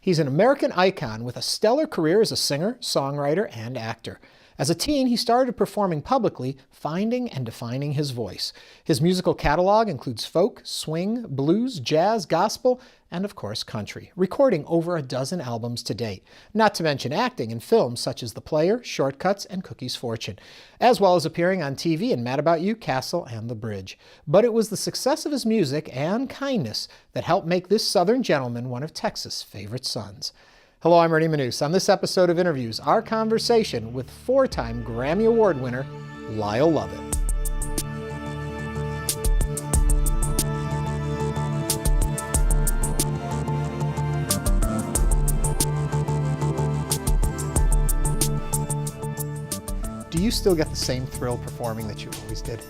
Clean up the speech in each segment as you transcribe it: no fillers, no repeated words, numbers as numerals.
He's an American icon with a stellar career as a singer, songwriter, and actor. As a teen, he started performing publicly, finding and defining his voice. His musical catalog includes folk, swing, blues, jazz, gospel, and of course country, recording over a dozen albums to date, not to mention acting in films such as The Player, Shortcuts, and Cookie's Fortune, as well as appearing on TV in Mad About You, Castle, and The Bridge. But it was the success of his music and kindness that helped make this Southern gentleman one of Texas' favorite sons. Hello, I'm Ernie Manouse. On this episode of Interviews, our conversation with four-time Grammy Award winner, Lyle Lovett. Do you still get the same thrill performing that you always did?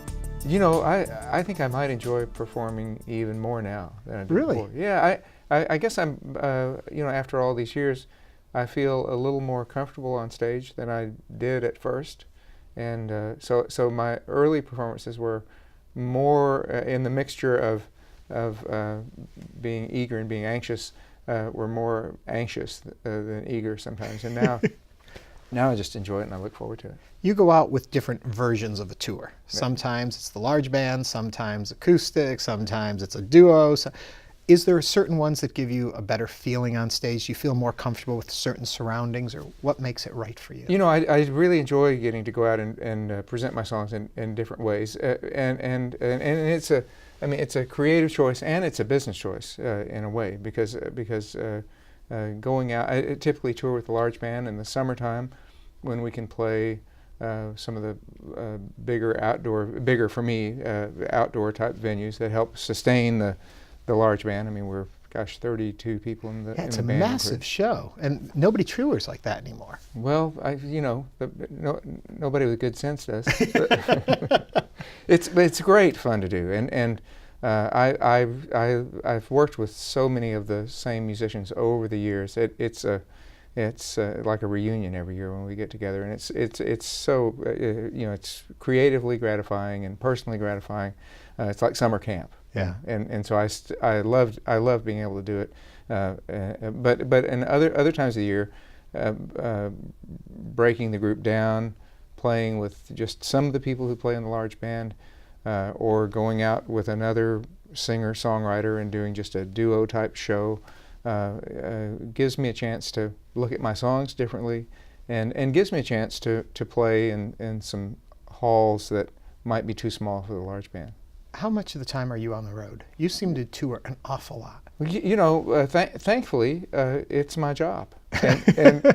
You know, I think I might enjoy performing even more now than I did Really? before. Yeah, I guess I'm, you know, after all these years, I feel a little more comfortable on stage than I did at first. And so my early performances were more in the mixture of being eager and being anxious, were more anxious than eager sometimes. And now I just enjoy it and I look forward to it. You go out with different versions of the tour. Sometimes it's the large band, sometimes acoustic, sometimes it's a duo. Is there certain ones that give you a better feeling on stage? Do you feel more comfortable with certain surroundings, or what makes it right for you? You know, I really enjoy getting to go out and present my songs in different ways, and it's it's a creative choice and it's a business choice in a way, because going out, I typically tour with a large band in the summertime when we can play some of the bigger for me, outdoor type venues that help sustain the large band. I mean, we're, 32 people in the band. It's a massive show, and nobody tours like that anymore. Well, nobody with good sense does. It's great fun to do, and I've worked with so many of the same musicians over the years. It's like a reunion every year when we get together, and it's so it's creatively gratifying and personally gratifying. It's like summer camp. Yeah. And so I love being able to do it. But in other times of the year, breaking the group down, playing with just some of the people who play in the large band, or going out with another singer songwriter and doing just a duo type show, gives me a chance to look at my songs differently, and gives me a chance to play in some halls that might be too small for the large band. How much of the time are you on the road? You seem to tour an awful lot. Thankfully, it's my job, and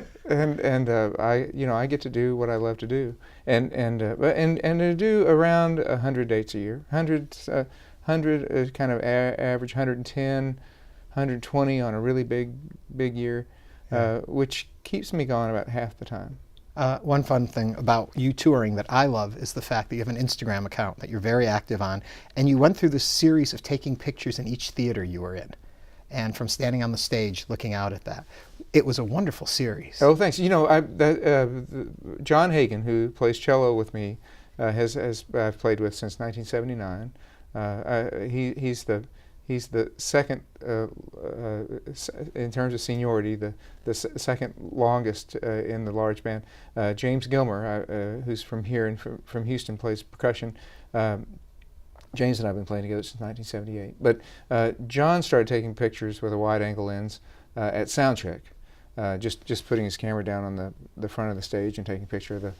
I get to do what I love to do, and to do around 100 dates a year. 100 is kind of average, 110, 120 on a really big year, which keeps me gone about half the time. One fun thing about you touring that I love is the fact that you have an Instagram account that you're very active on, and you went through this series of taking pictures in each theater you were in, and from standing on the stage looking out at that. It was a wonderful series. Oh, thanks. You know, John Hagen, who plays cello with me, I've played with since 1979. He's the second, in terms of seniority, the second longest in the large band. James Gilmer, who's from here and from Houston, plays percussion. James and I have been playing together since 1978. But John started taking pictures with a wide-angle lens at soundcheck, just putting his camera down on the front of the stage and taking a picture of the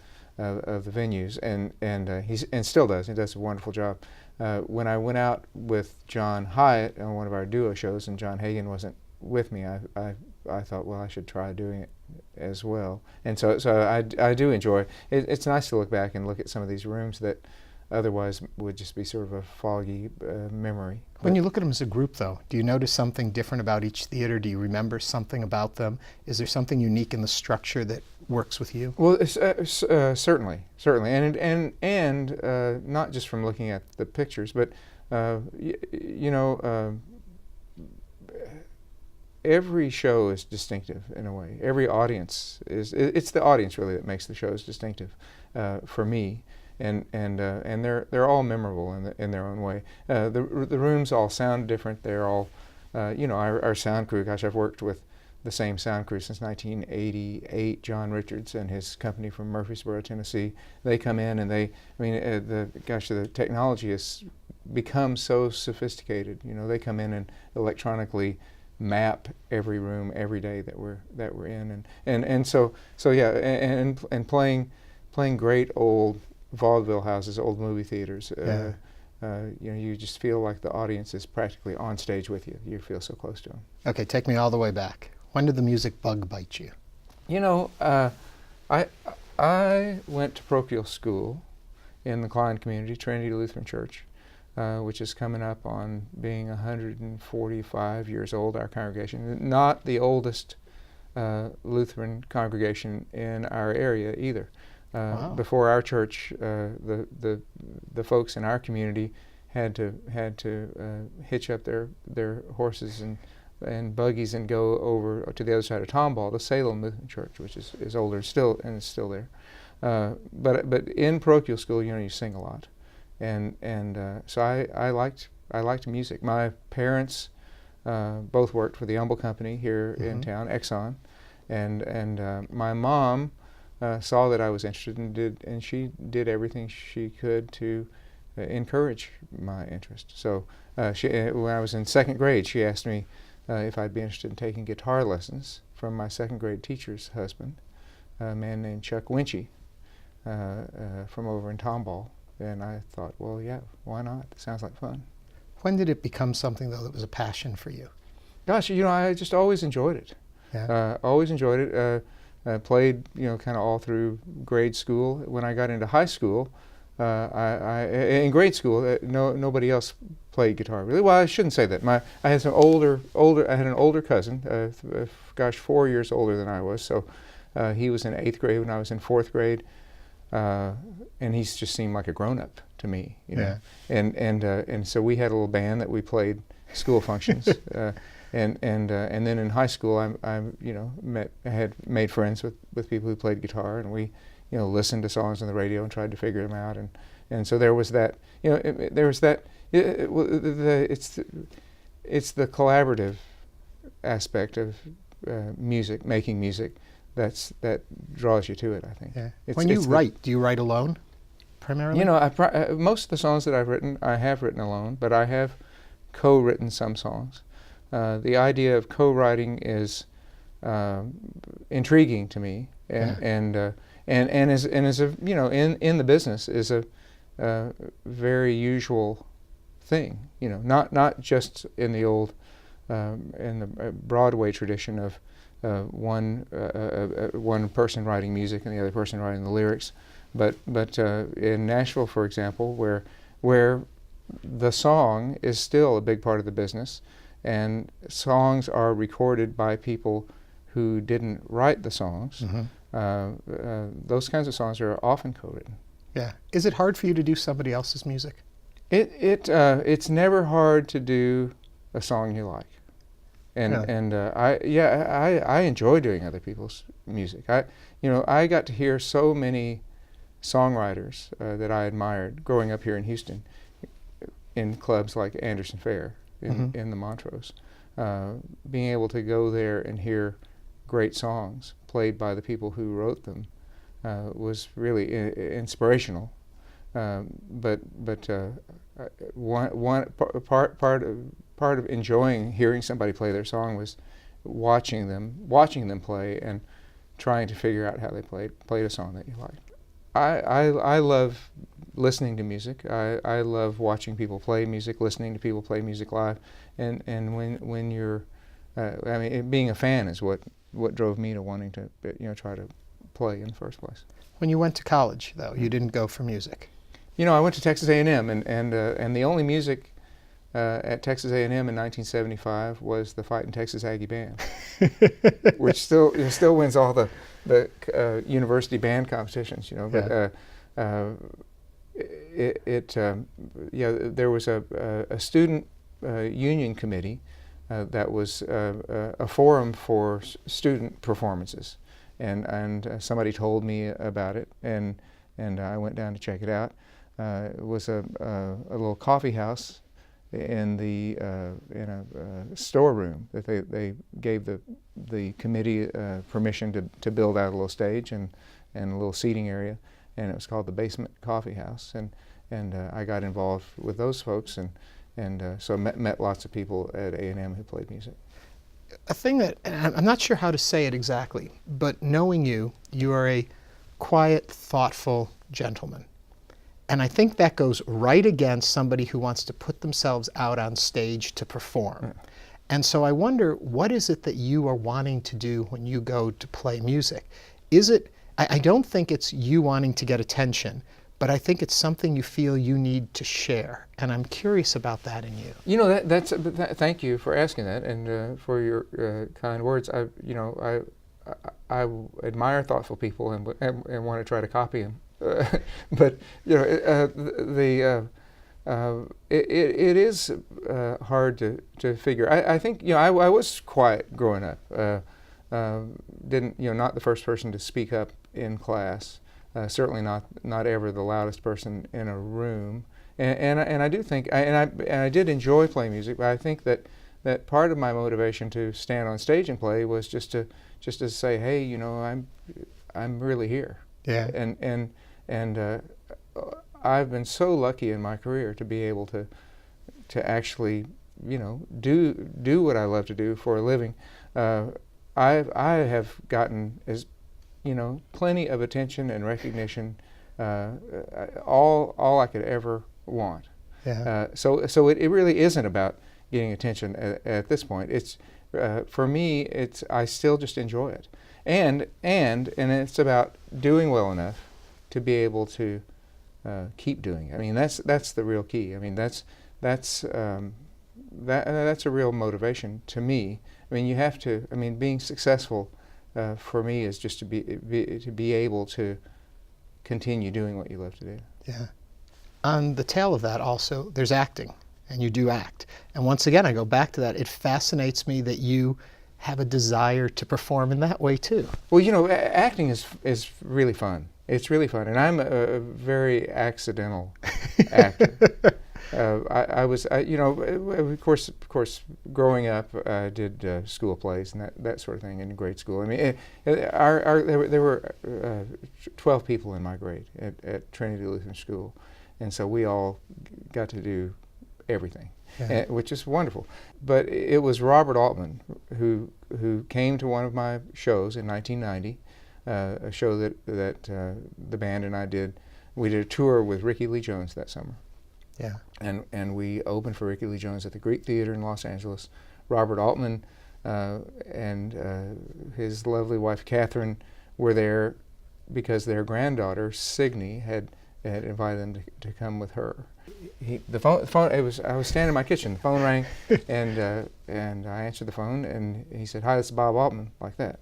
venues, and still does. He does a wonderful job. When I went out with John Hyatt on one of our duo shows, and John Hagen wasn't with me, I thought, well, I should try doing it as well. And so I do enjoy it. It's nice to look back and look at some of these rooms that otherwise would just be sort of a foggy memory. When you look at them as a group, though, do you notice something different about each theater? Do you remember something about them? Is there something unique in the structure that works with you? Well, certainly, and not just from looking at the pictures, but every show is distinctive in a way. Every audience it's the audience really that makes the shows distinctive for me. And they're all memorable in their own way. The rooms all sound different. They're all, our sound crew. Gosh, I've worked with the same sound crew since 1988. John Richards and his company from Murfreesboro, Tennessee. They come in and the technology has become so sophisticated. They come in and electronically map every room every day that we're in, and so yeah, and playing great old vaudeville houses, old movie theaters. Yeah. You just feel like the audience is practically on stage with you. You feel so close to them. Okay, take me all the way back. When did the music bug bite you? I went to parochial school in the Klein community, Trinity Lutheran Church, which is coming up on being 145 years old, our congregation. Not the oldest Lutheran congregation in our area either. Wow. Before our church, the folks in our community had to hitch up their horses and buggies and go over to the other side of Tomball, the Salem Lutheran Church, which is older and is still there. But in parochial school, you sing a lot, and so I liked music. My parents both worked for the Humble Company here in town, Exxon, and my mom saw that I was interested and she did everything she could to encourage my interest. So when I was in second grade, she asked me if I'd be interested in taking guitar lessons from my second grade teacher's husband, a man named Chuck Winchy, from over in Tomball. And I thought, well, yeah, why not? It sounds like fun. When did it become something, though, that was a passion for you? Gosh, I just always enjoyed it. Yeah. Always enjoyed it. Played, kind of all through grade school. When I got into high school, in grade school, nobody else played guitar really. Well, I shouldn't say that. I had an older cousin, 4 years older than I was. So he was in 8th grade when I was in 4th grade, and he just seemed like a grown-up to me. Yeah. And so we had a little band that we played school functions. And then in high school, I had made friends with people who played guitar, and we, listened to songs on the radio and tried to figure them out, and so there was that, it's the collaborative aspect of music, making music, that draws you to it, I think. Yeah. When you write, do you write alone, primarily? Most of the songs that I've written, I have written alone, but I have co-written some songs. The idea of co-writing is intriguing to me, and is a in the business is a very usual thing. Not just in the old in the Broadway tradition of one person writing music and the other person writing the lyrics, but in Nashville, for example, where the song is still a big part of the business. And songs are recorded by people who didn't write the songs. Those kinds of songs are often co-written. Yeah. Is it hard for you to do somebody else's music? It's never hard to do a song you like, and I enjoy doing other people's music. I got to hear so many songwriters that I admired growing up here in Houston, in clubs like Anderson Fair. In the Montrose, being able to go there and hear great songs played by the people who wrote them was really inspirational. But one part of enjoying hearing somebody play their song was watching them play and trying to figure out how they played a song that you liked. I love listening to music. I love watching people play music, listening to people play music live, and when you're, being a fan is what drove me to wanting to try to play in the first place. When you went to college, though, you didn't go for music. I went to Texas A&M, and the only music at Texas A&M in 1975 was the Fightin' Texas Aggie Band, which still wins all the university band competitions, But there was a student union committee that was a forum for student performances, and somebody told me about it, and I went down to check it out. It was a little coffee house in a storeroom that they gave the the committee permission to build out a little stage and a little seating area, and it was called the Basement Coffee House, and I got involved with those folks, and so met lots of people at A&M who played music. A thing that, and I'm not sure how to say it exactly, but knowing you, you are a quiet, thoughtful gentleman. And I think that goes right against somebody who wants to put themselves out on stage to perform. Yeah. And so I wonder, what is it that you are wanting to do when you go to play music? Is it, I don't think it's you wanting to get attention, but I think it's something you feel you need to share. And I'm curious about that in you. You know, thank you for asking that, and for your kind words. I admire thoughtful people and want to try to copy them. But you know, it is hard to figure. I think, you know, I was quiet growing up. Not the first person to speak up in class. Certainly not ever the loudest person in a room. And I do think, I did enjoy playing music, but I think that part of my motivation to stand on stage and play was just to say, hey, you know, I'm really here. Yeah. And I've been so lucky in my career to be able to actually, you know, do what I love to do for a living. I have gotten, as you know, plenty of attention and recognition, all I could ever want. Yeah. So it really isn't about getting attention at this point. It's for me, I still just enjoy it, and it's about doing well enough to be able to keep doing it. I mean, that's the real key. I mean, that's a real motivation to me. I mean, you have to. I mean, being successful for me is just to be able to continue doing what you love to do. Yeah. On the tail of that, also, there's acting, and you do act. And once again, I go back to that. It fascinates me that you have a desire to perform in that way too. Well, you know, acting is really fun. It's really fun, and I'm a very accidental actor. Of course, growing up, I did school plays and that sort of thing in grade school. I mean, there were 12 people in my grade at Trinity Lutheran School, and so we all got to do everything, Yeah. which is wonderful. But it was Robert Altman who came to one of my shows in 1990. A show that the band and I did. We did a tour with Ricky Lee Jones that summer. Yeah. And we opened for Ricky Lee Jones at the Greek Theater in Los Angeles. Robert Altman and his lovely wife Catherine were there because their granddaughter Signe had invited them to come with her. The phone. I was standing in my kitchen. The phone rang, and I answered the phone, and he said, "Hi, this is Bob Altman," like that.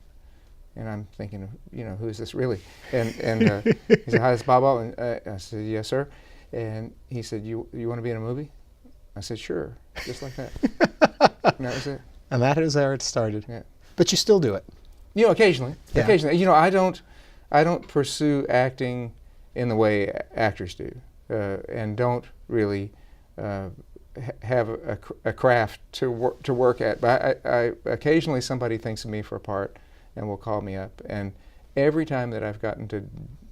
And I'm thinking, you know, who is this really? And he said, "Hi, this is Bob Altman." I said, "Yes, sir." And he said, "You want to be in a movie?" I said, "Sure," just like that. And that was it. And that is where it started. Yeah. But you still do it. You know, occasionally. Yeah. Occasionally. You know, I don't pursue acting in the way actors do, and don't really have a craft to work at. But I occasionally somebody thinks of me for a part and will call me up. And every time that I've gotten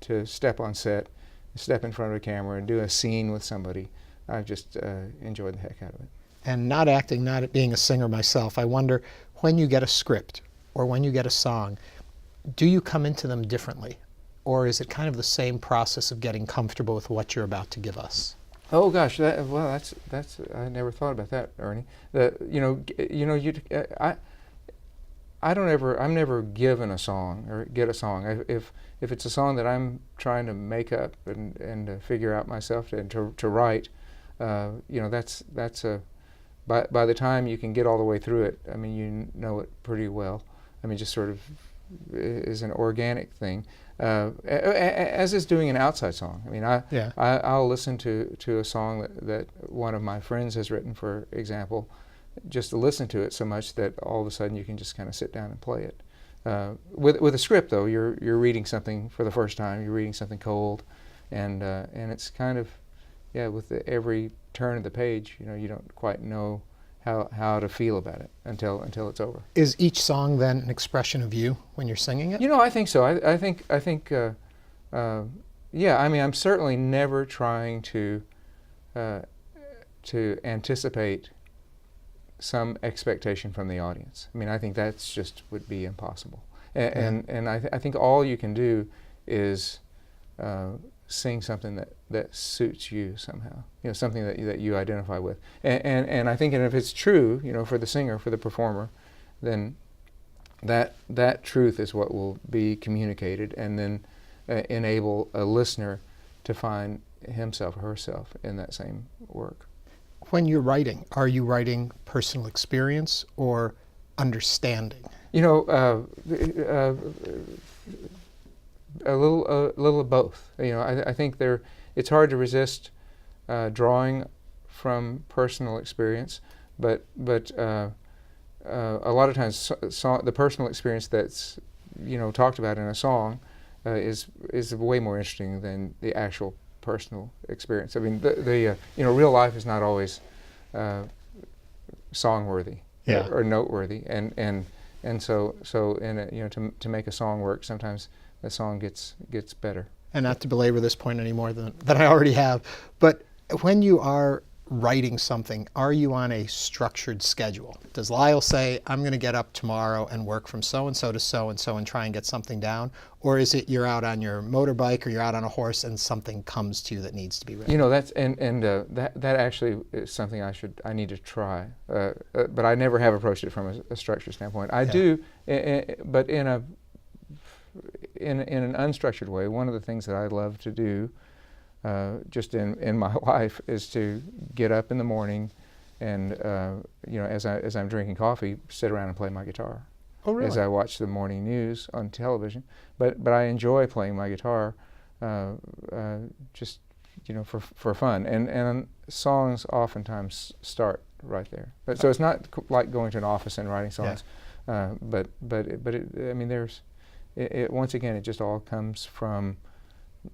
to step on set, step in front of a camera and do a scene with somebody, I've just enjoyed the heck out of it. And not acting, not being a singer myself, I wonder, when you get a script or when you get a song, do you come into them differently? Or is it kind of the same process of getting comfortable with what you're about to give us? Oh gosh, that's I never thought about that, Ernie. I'm never given a song or get a song. If it's a song that I'm trying to make up and figure out myself and to write, that's by the time you can get all the way through it, I mean, you know it pretty well. I mean, just sort of is an organic thing, as is doing an outside song. I mean, I'll listen to a song that one of my friends has written, for example, just to listen to it so much that all of a sudden you can just kind of sit down and play it. With a script, though, you're reading something for the first time. You're reading something cold, and it's kind of, with every turn of the page, you don't quite know how to feel about it until it's over. Is each song then an expression of you when you're singing it? You know, I think so. I think yeah. I mean, I'm certainly never trying to anticipate some expectation from the audience. I mean, I think that's just would be impossible. And I think all you can do is sing something that suits you somehow. You know, something that you identify with. And I think, and if it's true, you know, for the singer, for the performer, then that truth is what will be communicated, and then enable a listener to find himself or herself in that same work. When you're writing, are you writing personal experience or understanding? You know, a little of both. You know, I think it's hard to resist drawing from personal experience, but a lot of times the personal experience that's, you know, talked about in a song is way more interesting than the actual personal experience. I mean, the you know, real life is not always song-worthy or noteworthy, and so in a, you know, to make a song work, sometimes the song gets better. And not to belabor this point any more than I already have, but when you are writing something, are you on a structured schedule? Does Lyle say, I'm going to get up tomorrow and work from so-and-so to so-and-so and try and get something down? Or is it you're out on your motorbike or you're out on a horse and something comes to you that needs to be written? You know, that's that actually is something I need to try, but I never have approached it from a structured standpoint. I do, but in an unstructured way. One of the things that I love to do just in my life is to get up in the morning and you know, as I'm drinking coffee, sit around and play my guitar. Oh, really? As I watch the morning news on television, but I enjoy playing my guitar just, you know, for fun, and songs oftentimes start right there. But so it's not like going to an office and writing songs, but I mean, once again, it just all comes from,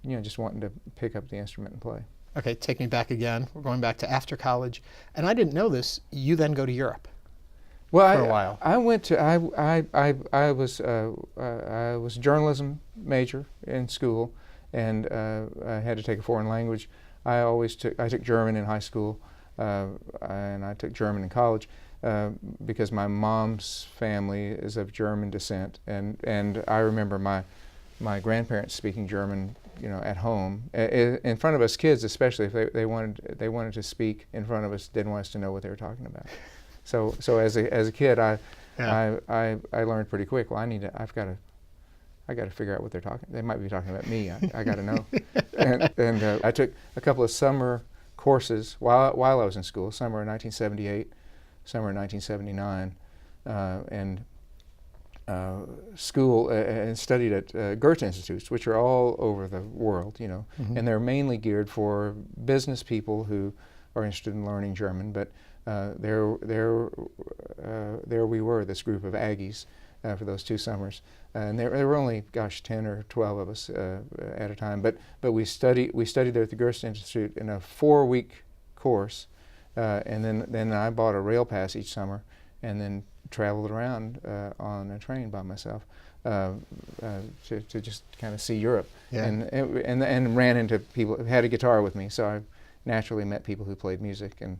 you know, just wanting to pick up the instrument and play. Okay, take me back again. We're going back to after college, and I didn't know this. You then go to Europe. Well, for a while. I went to I was a journalism major in school, and I had to take a foreign language. I took German in high school, and I took German in college. Because my mom's family is of German descent, and I remember my grandparents speaking German, you know, at home in front of us kids, especially if they wanted to speak in front of us, didn't want us to know what they were talking about. So as a kid, I learned pretty quick. Well, I got to figure out what they're talking. They might be talking about me. I got to know. and I took a couple of summer courses while I was in school. Summer in 1978. Summer in 1979, and school and studied at Goethe Institutes, which are all over the world, you know, and they're mainly geared for business people who are interested in learning German. But there we were, this group of Aggies, for those 2 summers, and there were only, 10 or 12 of us at a time. But we studied there at the Goethe Institute in a 4-week course. And then I bought a rail pass each summer, and then traveled around on a train by myself to just kind of see Europe, and ran into people who had a guitar with me. So I naturally met people who played music, and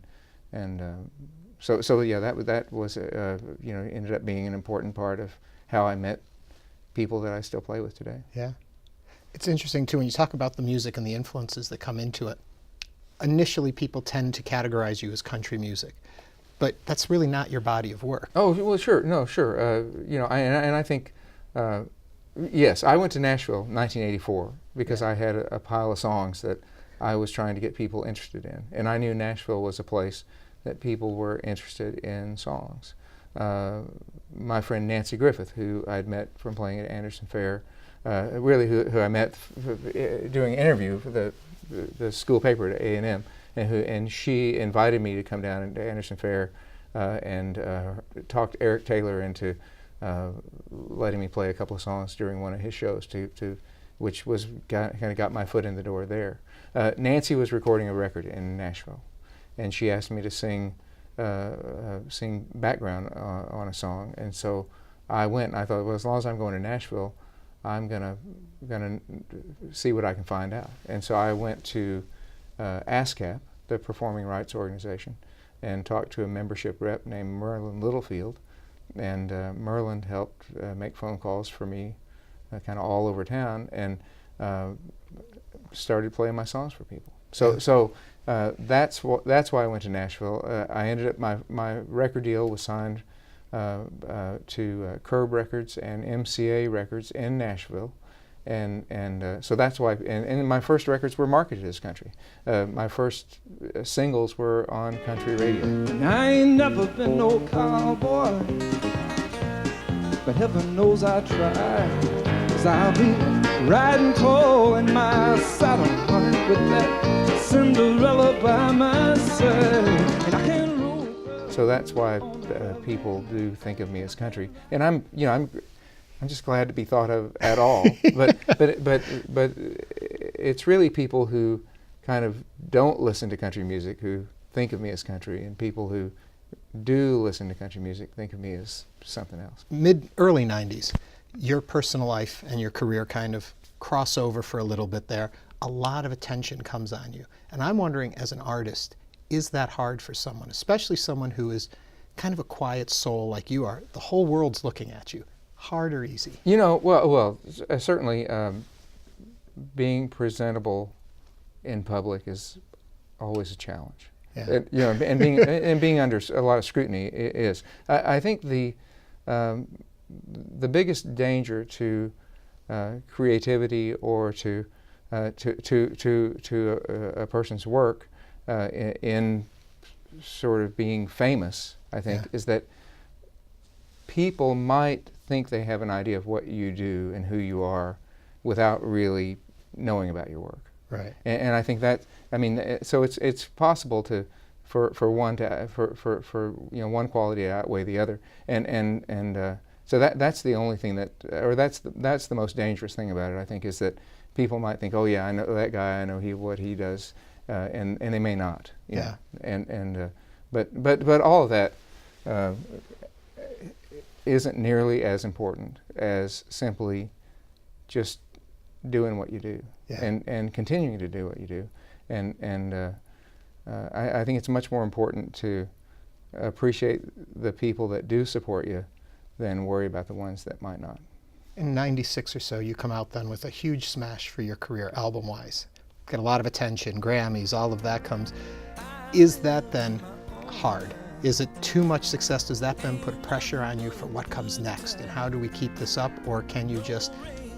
so yeah, that was you know, ended up being an important part of how I met people that I still play with today. Yeah, it's interesting too when you talk about the music and the influences that come into it. Initially, people tend to categorize you as country music, but that's really not your body of work. Oh, well, sure. No, sure. You know, and I think, yes, I went to Nashville in 1984 because I had a pile of songs that I was trying to get people interested in, and I knew Nashville was a place that people were interested in songs. My friend Nancy Griffith, who I'd met from playing at Anderson Fair, really who I met doing an interview for the school paper at A&M, and she invited me to come down to Anderson Fair and talked Eric Taylor into letting me play a couple of songs during one of his shows, which was kind of got my foot in the door there. Nancy was recording a record in Nashville, and she asked me to sing sing background on a song. And so I went, and I thought, well, as long as I'm going to Nashville, I'm gonna see what I can find out. And so I went to ASCAP, the Performing Rights Organization, and talked to a membership rep named Merlin Littlefield. And Merlin helped make phone calls for me kind of all over town, and started playing my songs for people. So that's why I went to Nashville. I ended up, my record deal was signed to Curb Records and MCA Records in Nashville, and so that's why. And my first records were marketed as country. My first singles were on country radio. And I ain't never been no cowboy, but heaven knows I tried. 'Cause I'll be riding tall in my saddle, honey, with that Cinderella by my side, and I can roll. So that's why people do think of me as country, and I'm just glad to be thought of at all. but it's really people who kind of don't listen to country music who think of me as country, and people who do listen to country music think of me as something else. Early 90s, your personal life and your career kind of cross over for a little bit there. A lot of attention comes on you. And I'm wondering, as an artist, is that hard for someone, especially someone who is kind of a quiet soul like you are? The whole world's looking at you. Hard or easy? You know, well, certainly being presentable in public is always a challenge. Yeah. And being under a lot of scrutiny is. I think the biggest danger to creativity or to a person's work in sort of being famous, I think, is that people might think they have an idea of what you do and who you are without really knowing about your work. Right. And I think that, I mean, so it's possible for one quality to outweigh the other, and so that's the only thing that's the most dangerous thing about it, I think, is that people might think, oh yeah, I know that guy, I know what he does, and they may not. You know? But all of that isn't nearly as important as simply just doing what you do, and continuing to do what you do, and I think it's much more important to appreciate the people that do support you than worry about the ones that might not. In 96 or so, you come out then with a huge smash for your career, album-wise. Get a lot of attention, Grammys, all of that comes. Is that then hard? Is it too much success? Does that then put pressure on you for what comes next? And how do we keep this up? Or can you just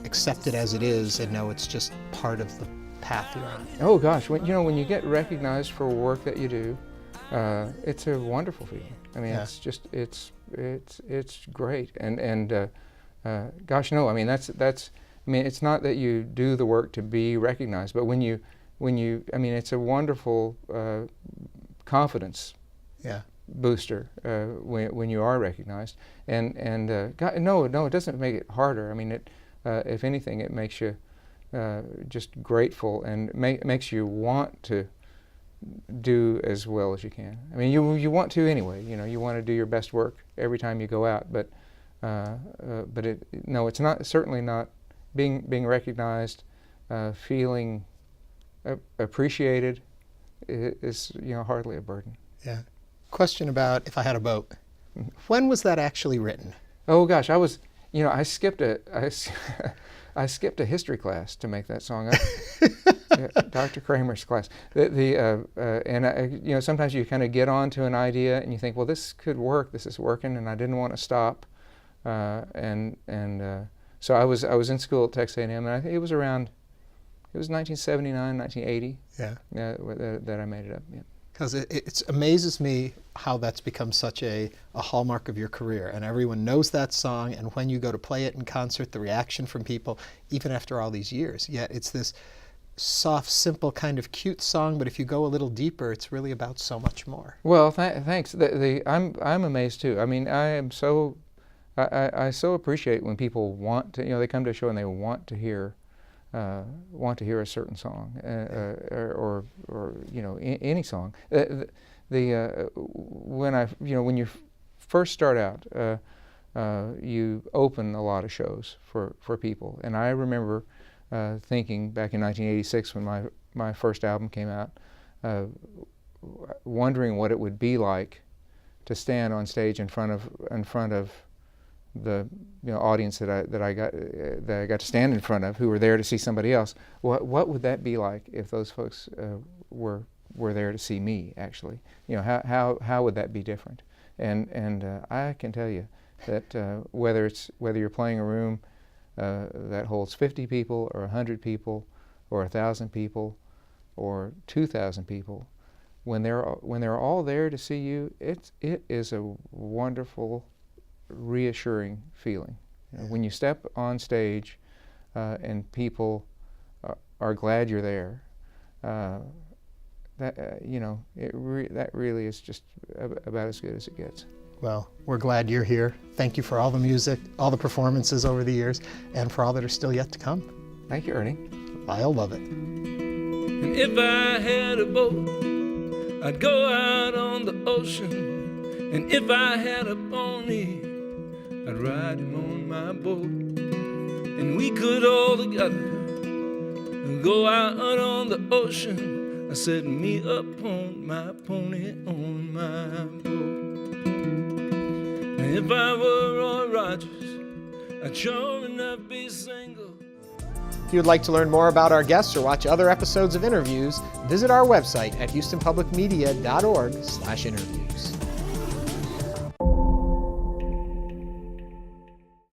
accept it as it is and know it's just part of the path you're on? Oh gosh, when you get recognized for work that you do, it's a wonderful feeling. I mean, it's great, and gosh, no, I mean it's not that you do the work to be recognized, but when you, I mean, it's a wonderful confidence booster when you are recognized, and God, no, it doesn't make it harder. I mean, if anything, it makes you just grateful and makes you want to do as well as you can. I mean, you want to anyway. You know, you want to do your best work every time you go out. But it's not, certainly not being recognized, feeling appreciated is hardly a burden. Yeah. Question about If I Had a Boat. When was that actually written? Oh gosh, I skipped a history class to make that song up. Dr. Kramer's class. Sometimes you kind of get onto an idea and you think, well, this could work. This is working, and I didn't want to stop. So I was in school at Texas A&M, and I think it was 1979, 1980. That I made it up. Yeah. Because it amazes me how that's become such a hallmark of your career, and everyone knows that song, and when you go to play it in concert, the reaction from people, even after all these years. Yet it's this soft, simple, kind of cute song, but if you go a little deeper, it's really about so much more. Well, thanks. I'm amazed too. I mean, I so appreciate when people want to, they come to a show and they want to hear a certain song, or any song. when you first start out, you open a lot of shows for people. And I remember thinking back in 1986 when my first album came out, wondering what it would be like to stand on stage in front of the audience that I got to stand in front of, who were there to see somebody else. What would that be like if those folks were there to see me, actually? How would that be different? And I can tell you that whether you're playing a room that holds 50 people or 100 people or 1,000 people or 2,000 people, when they're all there to see you, it is a wonderful, reassuring feeling. When you step on stage and people are glad you're there, that really is just about as good as it gets. Well, we're glad you're here. Thank you for all the music, all the performances over the years, and for all that are still yet to come. Thank you, Ernie. Lyle Lovett. And if I had a boat, I'd go out on the ocean. And if I had a pony, I'd ride him on my boat. And we could all together go out on the ocean. I said, me upon my pony on my boat. And if I were Roy Rogers, I'd sure enough be single. If you'd like to learn more about our guests or watch other episodes of Interviews, visit our website at houstonpublicmedia.org/interviews.